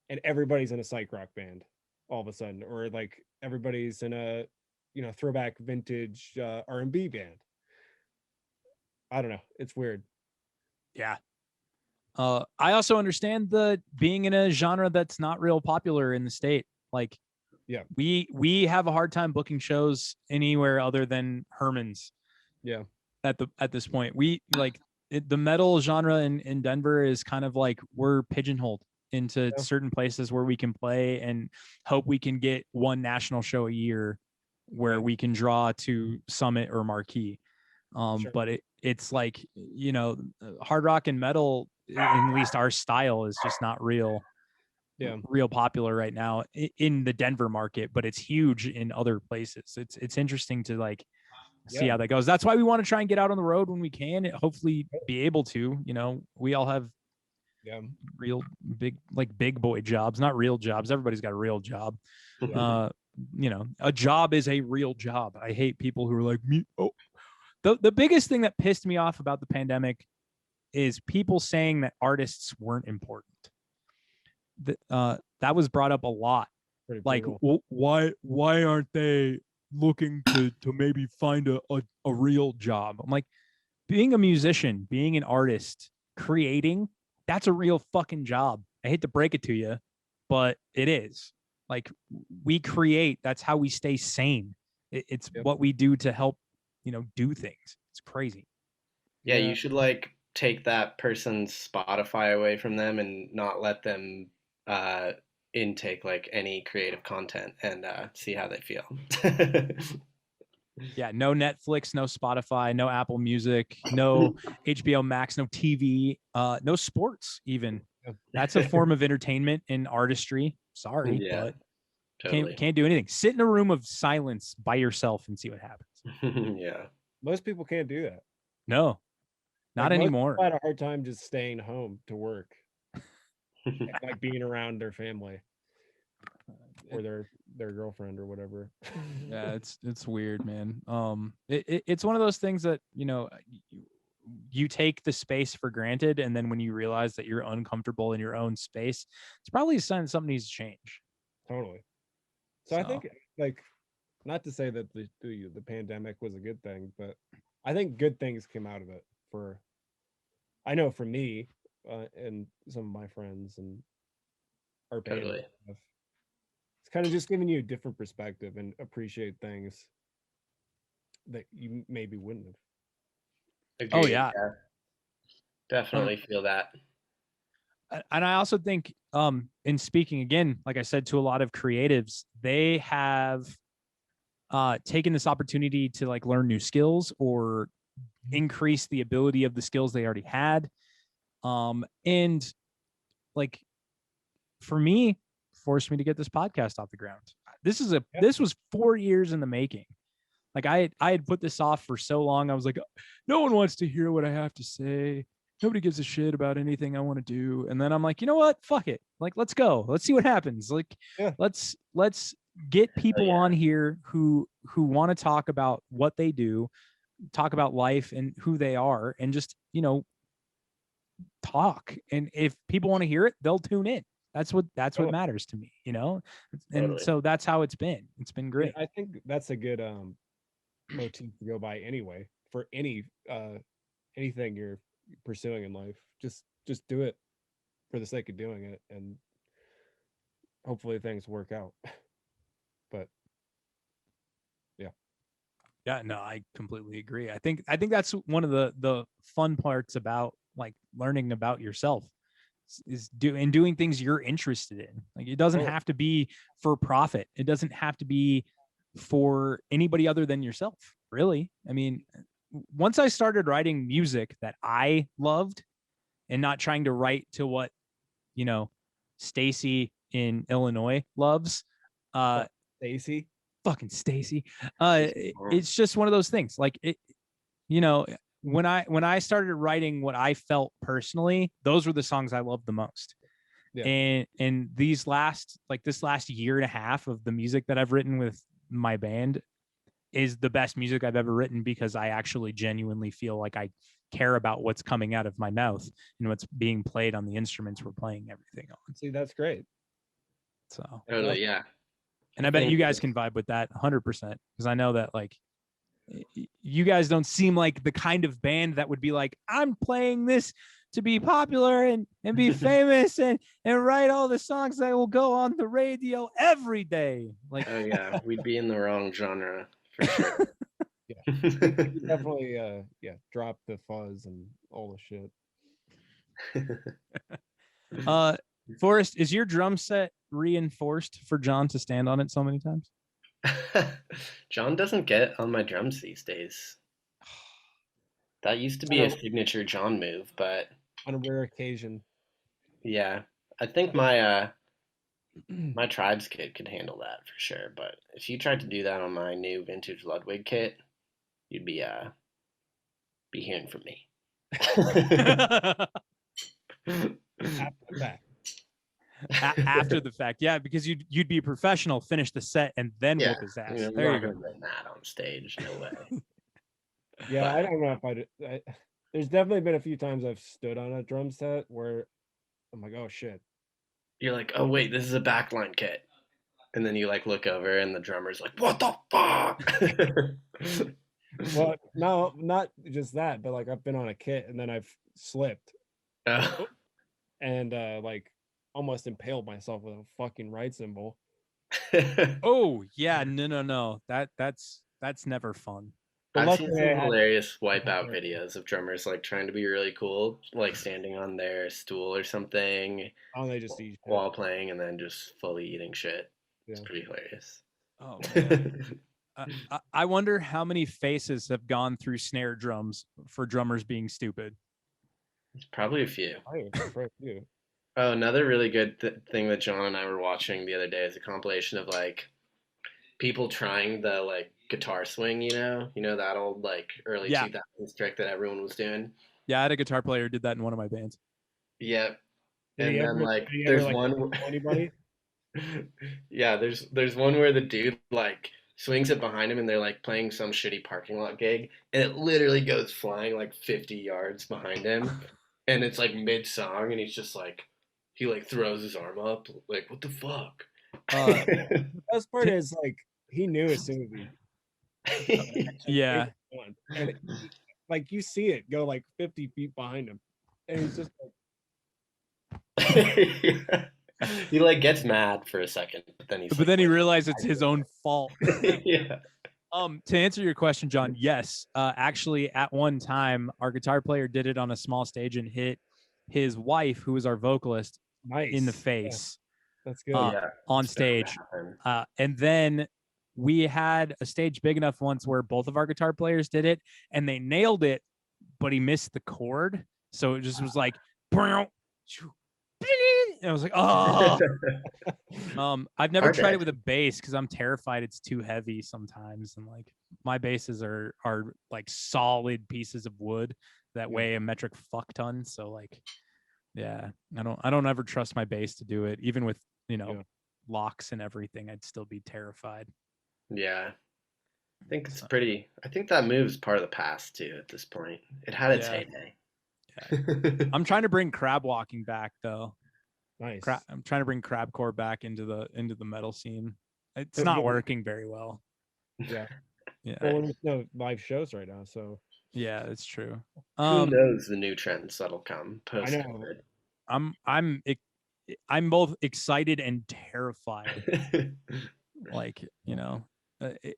and everybody's in a psych rock band all of a sudden, or like everybody's in a throwback vintage R&B band. I don't know, it's weird. Yeah. I also understand the being in a genre that's not real popular in the state. Like, yeah, we have a hard time booking shows anywhere other than Herman's. Yeah. At this point, we like the metal genre in Denver is kind of like we're pigeonholed into certain places where we can play and hope we can get one national show a year where we can draw to Summit or Marquee. Sure. But it's like, hard rock and metal, at least our style, is just not real popular right now in the Denver market, but it's huge in other places. It's interesting to like see how that goes. That's why we want to try and get out on the road when we can, and hopefully be able to. We all have real big boy jobs, not real jobs. Everybody's got a real job. A job is a real job. I hate people who are like me. Oh, the biggest thing that pissed me off about the pandemic is people saying that artists weren't important. That was brought up a lot. Like, well, why aren't they looking to maybe find a real job? I'm like, being a musician, being an artist, creating, that's a real fucking job. I hate to break it to you, but it is. Like, we create, that's how we stay sane. It's what we do to help, do things. It's crazy. Yeah, you should like take that person's Spotify away from them and not let them intake like any creative content and see how they feel. Yeah, no Netflix, no Spotify, no Apple Music, no HBO Max, no TV, no sports even. That's a form of entertainment and artistry. Sorry, but totally. can't do anything. Sit in a room of silence by yourself and see what happens. Yeah. Most people can't do that. No, not anymore. I had a hard time just staying home to work. And, like being around their family or their girlfriend or whatever. Yeah, it's weird, man. It's one of those things that you take the space for granted, and then when you realize that you're uncomfortable in your own space, it's probably a sign that something needs to change. Totally. So I think, like, not to say that the pandemic was a good thing, but I think good things came out of it. I know for me and some of my friends and our band and Totally. stuff, it's kind of just giving you a different perspective and appreciate things that you maybe wouldn't have. Oh Agreed. yeah. Definitely feel that. And I also think, in speaking again, like I said, to a lot of creatives, they have taken this opportunity to like learn new skills or increase the ability of the skills they already had. And like for me, forced me to get this podcast off the ground. This was 4 years in the making. Like I had put this off for so long. I was like, no one wants to hear what I have to say. Nobody gives a shit about anything I want to do. And then I'm like, you know what? Fuck it. Like, let's go. Let's see what happens. Like, let's get people on here who want to talk about what they do, talk about life and who they are, and just, talk. And if people want to hear it, they'll tune in. That's what matters to me, And so that's how it's been. It's been great. I think that's a good motif to go by anyway for anything you're pursuing in life. Just do it for the sake of doing it, and hopefully things work out. But yeah, no, I completely agree. I think that's one of the fun parts about like learning about yourself is doing things you're interested in. Like it doesn't have to be for profit. It doesn't have to be for anybody other than yourself, really. I mean, once I started writing music that I loved and not trying to write to what, Stacy in Illinois loves, Stacy, fucking Stacy. It's just one of those things. Like it, when I started writing what I felt personally, those were the songs I loved the most. Yeah. And this last year and a half of the music that I've written with my band is the best music I've ever written, because I actually genuinely feel like I care about what's coming out of my mouth and what's being played on the instruments we're playing everything on. See, that's great. So totally, yeah. And I bet you guys can vibe with that 100%, because I know that like you guys don't seem like the kind of band that would be like, I'm playing this to be popular and be famous and write all the songs that will go on the radio every day. Like, oh yeah, we'd be in the wrong genre for sure. Definitely drop the fuzz and all the shit. Forrest, is your drum set reinforced for John to stand on it so many times? John doesn't get on my drums these days. That used to be a signature John move, but on a rare occasion. Yeah, I think my my Tribes kit could handle that for sure. But if you tried to do that on my new vintage Ludwig kit, you'd be hearing from me. After the fact, yeah, because you'd be a professional, finish the set, and then whoop his ass. There you go. That on stage, no way. Yeah, but I don't know if there's definitely been a few times I've stood on a drum set where I'm like, oh shit. You're like, oh wait, this is a backline kit, and then you like look over, and the drummer's like, what the fuck? Well, no, not just that, but like I've been on a kit and then I've slipped, and like almost impaled myself with a fucking right cymbal. Oh yeah, no. That's never fun. I've seen some hilarious wipeout videos of drummers like trying to be really cool, like standing on their stool or something. Oh, they just eat while playing and then just fully eating shit. Yeah. It's pretty hilarious. Oh man. I wonder how many faces have gone through snare drums for drummers being stupid. It's probably a few. Probably a few. Oh, another really good thing that John and I were watching the other day is a compilation of like people trying the like guitar swing, that old like early 2000s trick that everyone was doing. Yeah, I had a guitar player who did that in one of my bands. Yeah. And then like there's one anybody? Yeah, there's one where the dude like swings it behind him and they're like playing some shitty parking lot gig and it literally goes flying like 50 yards behind him and it's like mid song and he's just like he like throws his arm up like what the fuck The best part is like he knew as soon as he Yeah. and like you see it go like 50 feet behind him, and he's just like He like gets mad for a second, but then but then he realized it's his own fault. Yeah. To answer your question, John, yes. Actually, at one time, our guitar player did it on a small stage and hit his wife, who was our vocalist, in the face. Yeah. That's good. On stage. And then we had a stage big enough once where both of our guitar players did it, and they nailed it, but he missed the chord. So it just was like, and I was like, oh. I've never tried it with a bass because I'm terrified it's too heavy sometimes, and like my basses are like solid pieces of wood that weigh a metric fuck ton. So like, yeah, I don't ever trust my bass to do it, even with locks and everything. I'd still be terrified. Yeah, I think it's pretty. I think that move's part of the past too. At this point, it had its heyday. Yeah. I'm trying to bring crab walking back though. Nice. I'm trying to bring crabcore back into the metal scene. It's not working very well. Yeah. Yeah. Well, there's no live shows right now, so yeah, it's true. Who knows the new trends that'll come post COVID? I'm both excited and terrified. Like,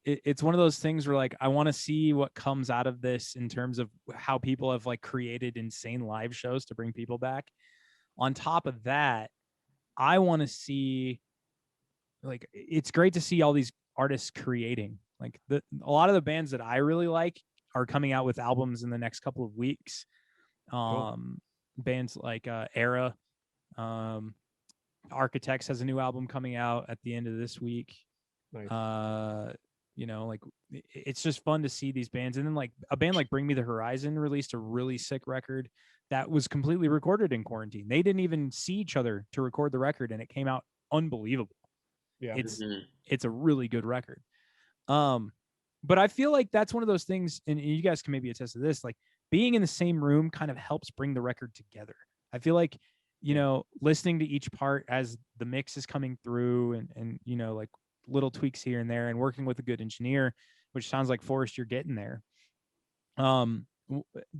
it's one of those things where like I want to see what comes out of this in terms of how people have like created insane live shows to bring people back. On top of that, I want to see, like, it's great to see all these artists creating. Like a lot of the bands that I really like are coming out with albums in the next couple of weeks. Cool. Bands like Era, Architects has a new album coming out at the end of this week. Nice. Like it's just fun to see these bands. And then like a band like Bring Me the Horizon released a really sick record that was completely recorded in quarantine. They didn't even see each other to record the record, and it came out unbelievable. Yeah. It's a really good record. But I feel like that's one of those things, and you guys can maybe attest to this, like being in the same room kind of helps bring the record together. I feel like, listening to each part as the mix is coming through and like little tweaks here and there, and working with a good engineer, which sounds like Forrest, you're getting there.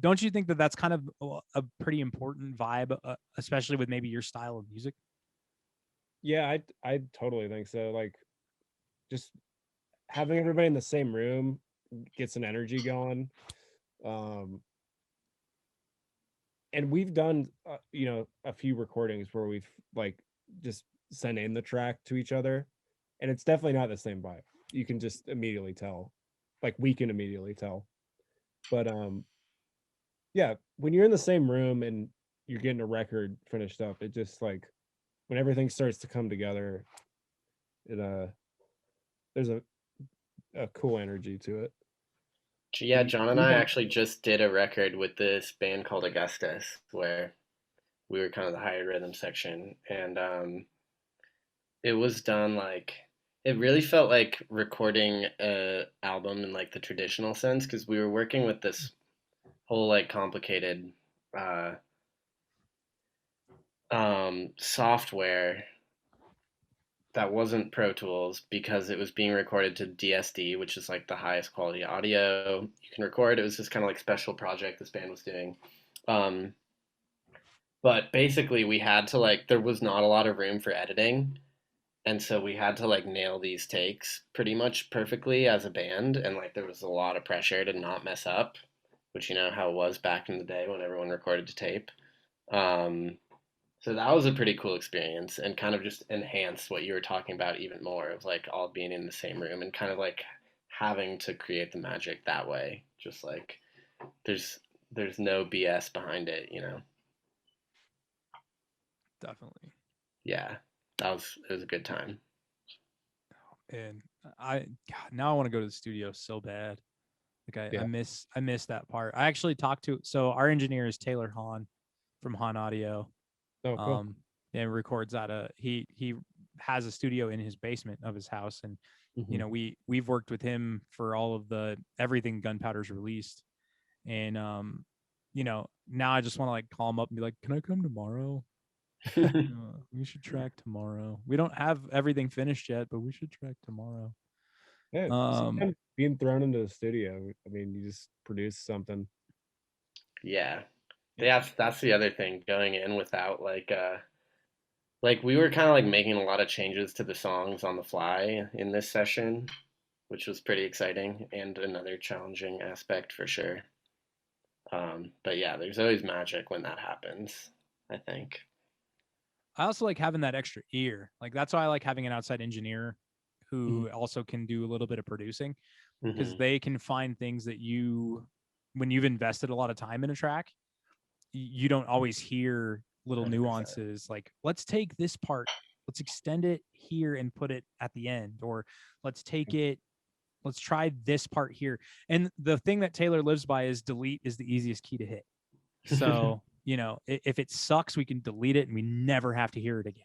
Don't you think that that's kind of a pretty important vibe, especially with maybe your style of music? Yeah, I totally think so. Like, just having everybody in the same room gets an energy going. And we've done, a few recordings where we've like just sent in the track to each other, and it's definitely not the same vibe. You can just immediately tell, like we can immediately tell. But yeah, when you're in the same room and you're getting a record finished up, it just like when everything starts to come together, it there's a cool energy to it. Yeah, John and I actually just did a record with this band called Augustus, where we were kind of the higher rhythm section, and it was done like it really felt like recording a album in like the traditional sense, because we were working with this whole like complicated software that wasn't Pro Tools, because it was being recorded to DSD, which is like the highest quality audio you can record. It was just kind of like special project this band was doing. But basically we had to like, there was not a lot of room for editing. And so we had to like nail these takes pretty much perfectly as a band. And like there was a lot of pressure to not mess up, which you know how it was back in the day when everyone recorded to tape. So that was a pretty cool experience, and kind of just enhanced what you were talking about even more, of like all being in the same room and kind of like having to create the magic that way. Just like there's no BS behind it, Definitely. Yeah, it was a good time. And now I want to go to the studio so bad. Like I miss that part. I actually talked to, so our engineer is Taylor Hahn from Hahn Audio. Oh, cool. And records he has a studio in his basement of his house, and we've worked with him for all of everything Gunpowder's released, and now I just want to like call him up and be like, can I come tomorrow? We should track tomorrow. We don't have everything finished yet, but we should track tomorrow. Yeah, sometimes being thrown into the studio. I mean, you just produce something. Yeah. That's the other thing, going in without like we were kind of like making a lot of changes to the songs on the fly in this session, which was pretty exciting and another challenging aspect for sure. But yeah, there's always magic when that happens, I think. I also like having that extra ear. Like that's why I like having an outside engineer who also can do a little bit of producing, because they can find things that when you've invested a lot of time in a track, you don't always hear little 100%. Nuances. Like, let's take this part, let's extend it here and put it at the end, or let's try this part here. And the thing that Taylor lives by is delete is the easiest key to hit. So, if it sucks, we can delete it and we never have to hear it again.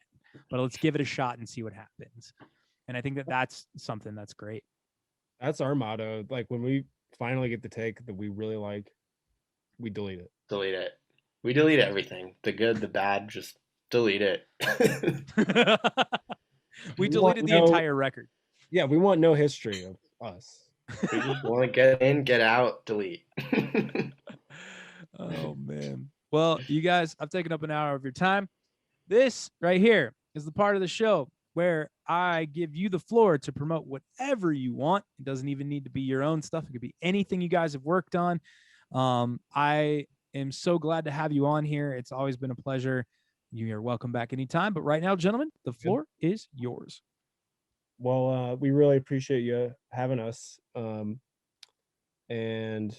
But let's give it a shot and see what happens. And I think that's something that's great. That's our motto. Like when we finally get the take that we really like, we delete it. Delete it. We delete everything. The good, the bad, just delete it. We deleted the entire record. Yeah, we want no history of us. We just want to get in, get out, delete. Oh, man. Well, you guys, I've taken up an hour of your time. This right here is the part of the show where I give you the floor to promote whatever you want. It doesn't even need to be your own stuff. It could be anything you guys have worked on. I am so glad to have you on here. It's always been a pleasure. You are welcome back anytime. But right now, gentlemen, the floor is yours. Well, we really appreciate you having us. And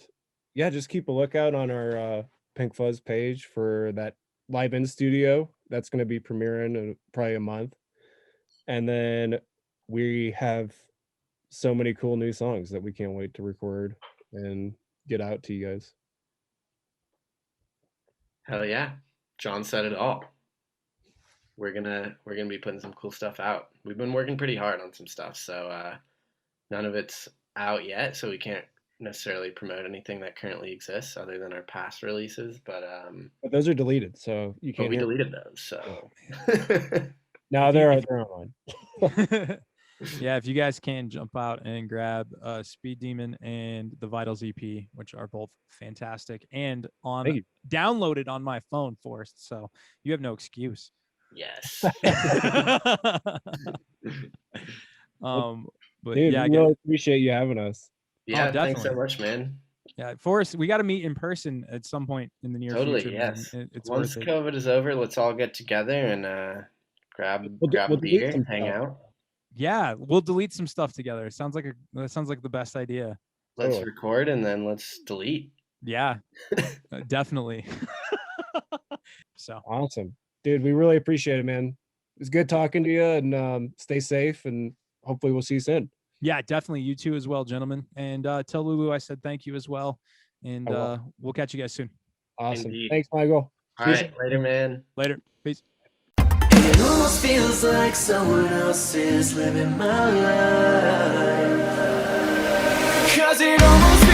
yeah, just keep a lookout on our Pinkfuzz page for that live in studio. That's going to be premiering in probably a month. And then we have so many cool new songs that we can't wait to record and get out to you guys. Hell yeah. John said it all. We're gonna be putting some cool stuff out. We've been working pretty hard on some stuff, so none of it's out yet, so we can't necessarily promote anything that currently exists other than our past releases. But those are deleted, so you can't. We deleted those, so. Now they're online. Yeah, if you guys can jump out and grab Speed Demon and the Vitals EP, which are both fantastic, and downloaded on my phone, Forrest. So you have no excuse. Yes. But dude, yeah, I really appreciate you having us. Yeah, thanks so much, man. Yeah, Forrest, we got to meet in person at some point in the near future. Totally, yes. Once COVID is over, let's all get together and grab a beer and hang out. Yeah, we'll delete some stuff together. It sounds like the best idea. Let's record and then let's delete. Yeah, definitely. So awesome, dude. We really appreciate it, man. It's good talking to you, and stay safe, and hopefully we'll see you soon. Yeah, definitely. You too as well, gentlemen. And tell LuLu I said thank you as well. And we'll catch you guys soon. Awesome. Indeed. Thanks, Michael. All right, later, man. Later. Peace. It almost feels like someone else is living my life. 'Cause it almost